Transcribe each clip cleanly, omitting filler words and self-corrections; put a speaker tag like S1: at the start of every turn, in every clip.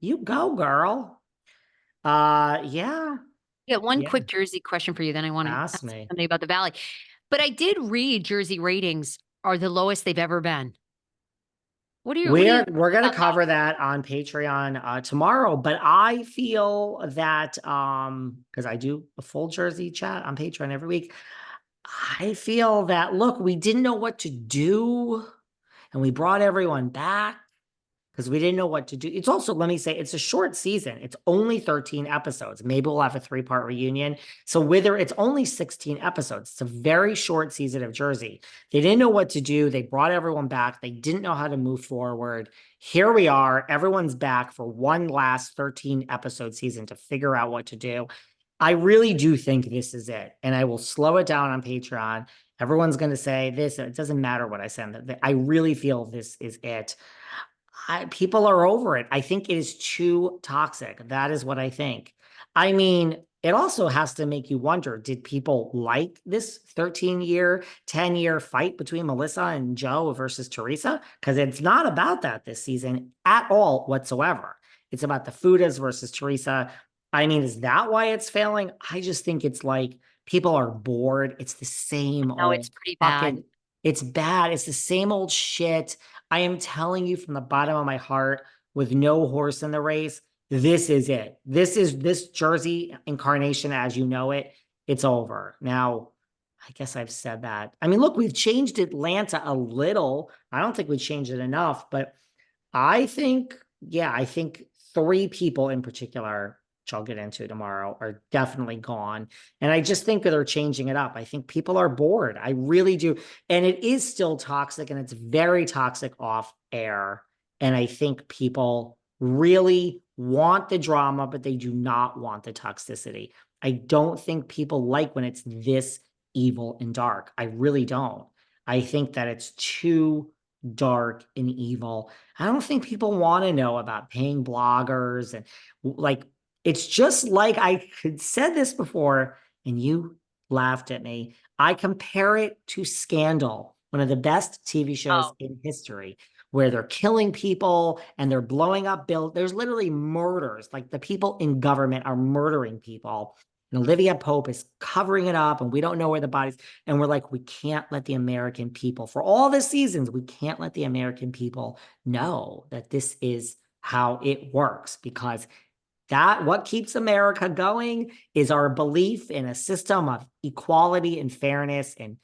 S1: You go, girl. Yeah,
S2: Yeah, one
S1: yeah.
S2: quick Jersey question for you, then I want to
S1: Ask
S2: ask you
S1: me.
S2: something about the Valley. But I did read Jersey ratings are the lowest they've ever been. What do you
S1: We're
S2: think
S1: gonna
S2: about that?
S1: cover that on Patreon tomorrow, but I feel that because I do a full Jersey chat on Patreon every week. I feel that look, we didn't know what to do, and we brought everyone back because we didn't know what to do. It's also, let me say, it's a short season. It's only 13 episodes. Maybe we'll have a 3-part reunion. So whether it's only 16 episodes, it's a very short season of Jersey. They didn't know what to do. They brought everyone back. They didn't know how to move forward. Here we are. Everyone's back for one last 13 episode season to figure out what to do. I really do think this is it. And I will slow it down on Patreon. Everyone's going to say this. It doesn't matter what I send. I really feel this is it. People are over it. I think it is too toxic. That is what I think. I mean, it also has to make you wonder, did people like this 13-year, 10-year fight between Melissa and Joe versus Teresa? Because it's not about that this season at all whatsoever. It's about the Fudas versus Teresa. I mean, is that why it's failing? I just think it's like people are bored. It's the same
S2: No, it's
S1: old
S2: pretty bad.
S1: fucking, it's bad. It's the same old shit. I am telling you from the bottom of my heart, with no horse in the race, this is it. This is this Jersey incarnation as you know it. It's over. Now, I guess I've said that. I mean, look, we've changed Atlanta a little. I don't think we changed it enough, but I think, yeah, I think 3 people in particular, which I'll get into tomorrow, are definitely gone. And I just think that they're changing it up. I think people are bored. I really do. And it is still toxic and it's very toxic off air. And I think people really want the drama, but they do not want the toxicity. I don't think people like when it's this evil and dark. I really don't. I think that it's too dark and evil. I don't think people want to know about paying bloggers and like it's just like I had said this before and you laughed at me. I compare it to Scandal, one of the best TV shows
S2: Oh,
S1: in history, where they're killing people and they're blowing up bills. There's literally murders. Like the people in government are murdering people. And Olivia Pope is covering it up, and we don't know where the bodies. And we're like, we can't let the American people, for all the seasons, we can't let the American people know that this is how it works because that what keeps America going is our belief in a system of equality and fairness and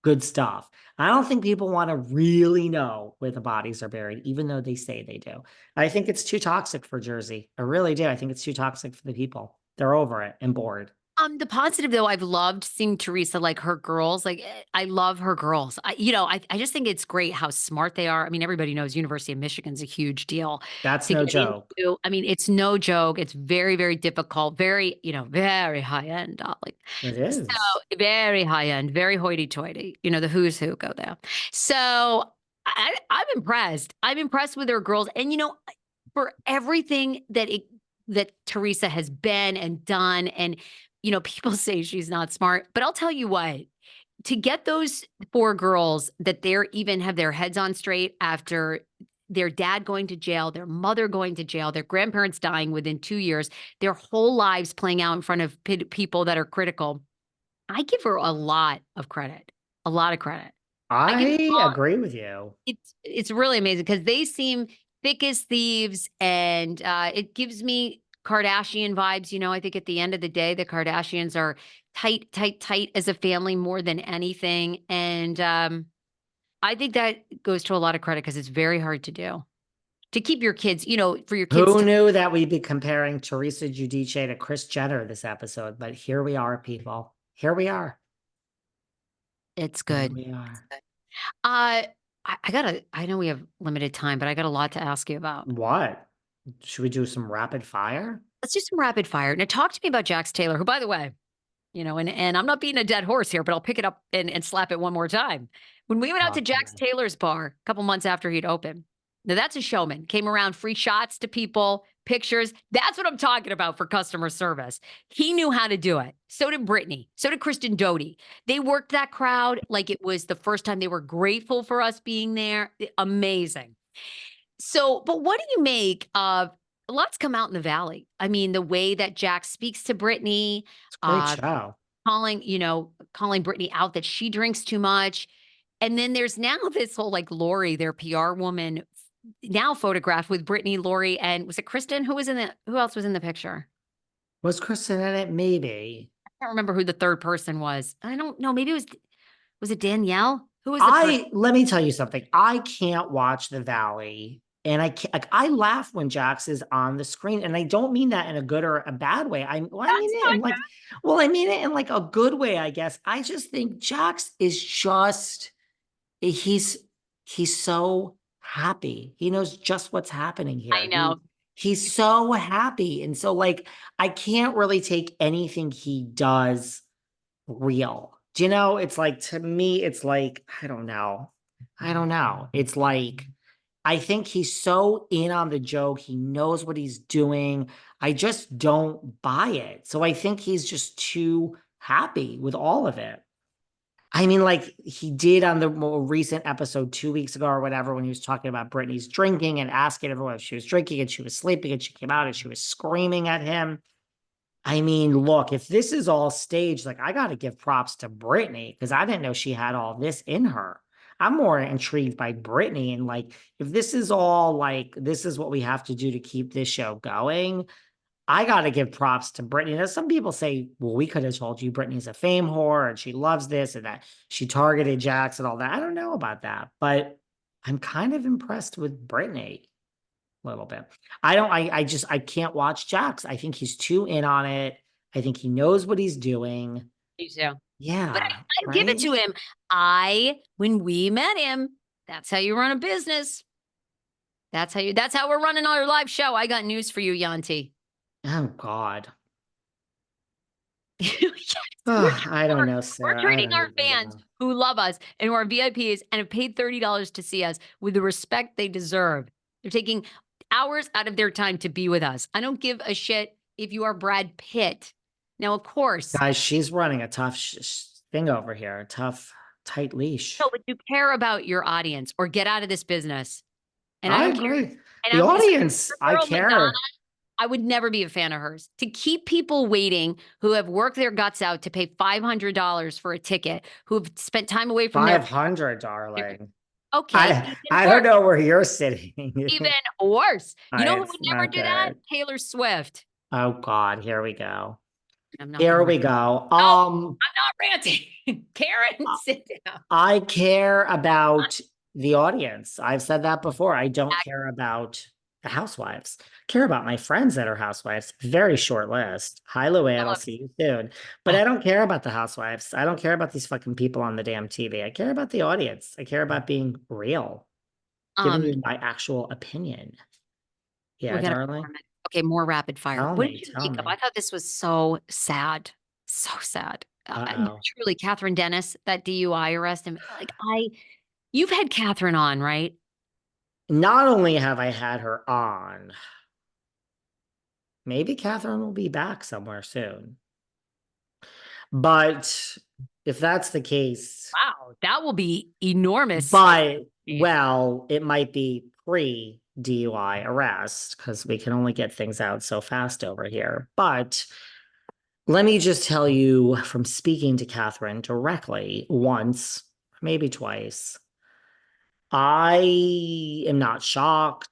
S1: good stuff. I don't think people want to really know where the bodies are buried, even though they say they do. I think it's too toxic for Jersey. I really do. I think it's too toxic for the people. They're over it and bored.
S2: the positive though, I've loved seeing Teresa like her girls. Like I love her girls. I just think it's great how smart they are. I mean, everybody knows University of Michigan's a huge deal
S1: That's
S2: to
S1: no
S2: get
S1: joke.
S2: into. I mean, it's no joke. It's very, very difficult, very, very high end, darling.
S1: It
S2: So
S1: is.
S2: very high end, very hoity toity. The who's who go there. So I'm impressed. I'm impressed with her girls. And for everything that Teresa has been and done, and people say she's not smart, but I'll tell you what, to get those 4 girls that they're even have their heads on straight after their dad going to jail, their mother going to jail, their grandparents dying within 2 years, their whole lives playing out in front of people that are critical. I give her a lot of credit. A lot of credit. I give
S1: I agree with you.
S2: it's really amazing because they seem thick as thieves, and it gives me Kardashian vibes. I think at the end of the day, the Kardashians are tight, tight, tight as a family more than anything, and I think that goes to a lot of credit because it's very hard to do to keep your kids. For your kids
S1: Who
S2: to.
S1: knew that we'd be comparing Teresa Giudice to Kris Jenner this episode? But here we are, people. Here we are.
S2: It's
S1: Here
S2: good.
S1: we
S2: It's
S1: are.
S2: good. Uh, I gotta. I know we have limited time, but I got a lot to ask you about.
S1: What? Should we do some rapid fire?
S2: Let's do some rapid fire. Now, talk to me about Jax Taylor, who, by the way, and I'm not beating a dead horse here, but I'll pick it up and slap it one more time. When we went out to
S1: Talk to
S2: Jax
S1: me.
S2: Taylor's bar a couple months after he'd opened, now that's a showman. Came around, free shots to people, pictures. That's what I'm talking about for customer service. He knew how to do it. So did Brittany. So did Kristen Doty. They worked that crowd like it was the first time. They were grateful for us being there. Amazing. So, but what do you make of lots come out in the Valley. I mean, the way that Jack speaks to Brittany,
S1: It's a great
S2: uh,
S1: show.
S2: calling Brittany out that she drinks too much. And then there's now this whole like Lori, their PR woman, now photographed with Brittany, Lori, and was it Kristen? Who else was in the picture?
S1: Was Kristen in it? Maybe.
S2: I don't remember who the third person was. I don't know. Maybe was it Danielle? Who was the person?
S1: Let me tell you something. I can't watch The Valley. And I can't, like, I laugh when Jax is on the screen, and I don't mean that in a good or a bad way. I mean
S2: That's
S1: it
S2: not
S1: in like, well, I mean it in like a good way, I guess. I just think Jax is just, he's he's so happy. He knows just what's happening
S2: I
S1: here.
S2: know.
S1: He's so happy. And so like I can't really take anything he does real. Do you know? It's like, to me, it's like, I don't know. I don't know. It's like, I think he's so in on the joke. He knows what he's doing. I just don't buy it. So I think he's just too happy with all of it. I mean, like he did on the more recent episode 2 weeks ago or whatever, when he was talking about Britney's drinking and asking everyone if she was drinking, and she was sleeping, and she came out and she was screaming at him. I mean, look, if this is all staged, like I got to give props to Britney, because I didn't know she had all this in her. I'm more intrigued by Britney, and like if this is all like this is what we have to do to keep this show going, I got to give props to Britney. Now, some people say, well, we could have told you Britney's a fame whore and she loves this and that she targeted Jax and all that. I don't know about that, but I'm kind of impressed with Britney a little bit. I can't watch Jax. I think he's too in on it. I think he knows what he's doing.
S2: Me too. But
S1: Yeah,
S2: I give it
S1: right?
S2: to him. When we met him, that's how you run a business. That's how we're running our live show. I got news for you, Yanti.
S1: Oh, God.
S2: Yes,
S1: I don't know,
S2: we're
S1: Sarah. I
S2: treating
S1: don't
S2: our
S1: even
S2: fans
S1: know.
S2: who love us and who are VIPs and have paid $30 to see us with the respect they deserve. They're taking hours out of their time to be with us. I don't give a shit if you are Brad Pitt. Now, of course,
S1: Guys, she's running a tough thing over here, a tough, tight leash.
S2: no, but you care about your audience or get out of this business. And I
S1: I
S2: don't care.
S1: agree.
S2: And
S1: The
S2: I'm just
S1: audience, I
S2: girl Madonna.
S1: care.
S2: I would never be a fan of hers. To keep people waiting who have worked their guts out to pay $500 for a ticket, who have spent time away from their
S1: 500, darling.
S2: okay,
S1: I
S2: even
S1: I don't
S2: worse.
S1: know where you're sitting.
S2: Even worse. You know who
S1: It's
S2: would never
S1: not
S2: do that?
S1: good.
S2: Taylor Swift.
S1: Oh God, here we go.
S2: I'm not
S1: Here
S2: gonna
S1: we
S2: rant.
S1: go.
S2: No, I'm not ranting. Karen, sit down.
S1: I care about the audience. I've said that before. I don't care about the housewives. I care about my friends that are housewives. Very short list. Hi, Luann. I'll see you soon. But I don't care about the housewives. I don't care about these fucking people on the damn TV. I care about the audience. I care about being real, giving
S2: Um,
S1: you my actual opinion.
S2: we
S1: Yeah,
S2: got
S1: darling.
S2: okay, more rapid fire.
S1: Tell
S2: What did
S1: me,
S2: you
S1: tell
S2: make of?
S1: me.
S2: I thought this was so sad. So sad.
S1: Uh-oh.
S2: Truly, Kathryn Dennis, that DUI arrest. And you've had Kathryn on, right?
S1: Not only have I had her on, maybe Kathryn will be back somewhere soon. But if that's the case,
S2: Wow, that will be enormous.
S1: but well, it might be pre DUI arrest because we can only get things out so fast over here. But let me just tell you from speaking to Kathryn directly once, maybe twice, I am not shocked.